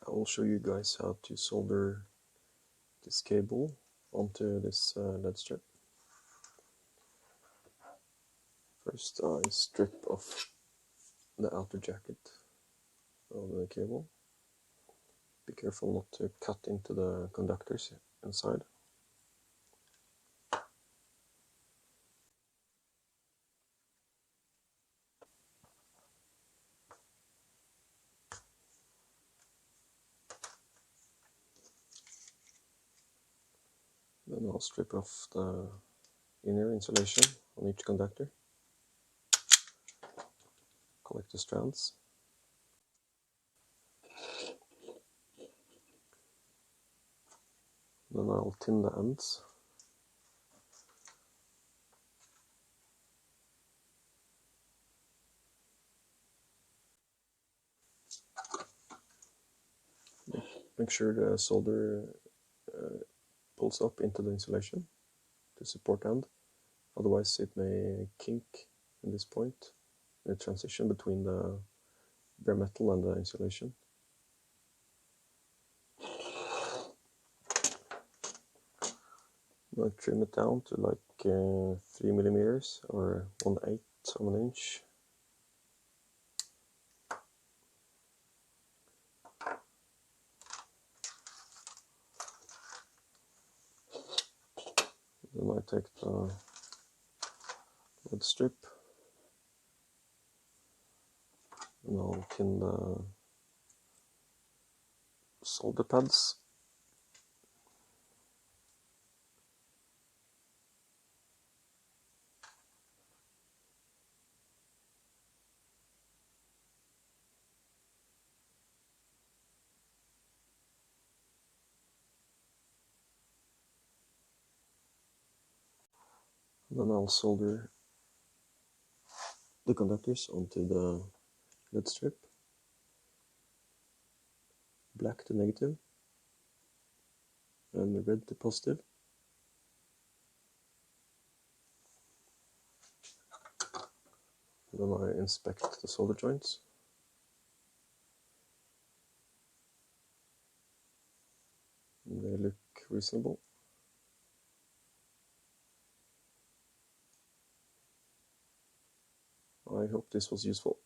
I will show you guys how to solder this cable onto this LED strip. First I strip off the outer jacket of the cable. Be careful not to cut into the conductors inside. Then I'll strip off the inner insulation on each conductor. Collect the strands. Then I'll tin the ends. Make sure the solder pulls up into the insulation to support end. Otherwise it may kink in this point, the transition between the bare metal and the insulation. I'll trim it down to like 3 millimeters or 1/8 of an inch. Then I take the LED strip and I'll tin the solder pads. Then I'll solder the conductors onto the LED strip. Black to negative and red to positive. Then I inspect the solder joints. They look reasonable. I hope this was useful.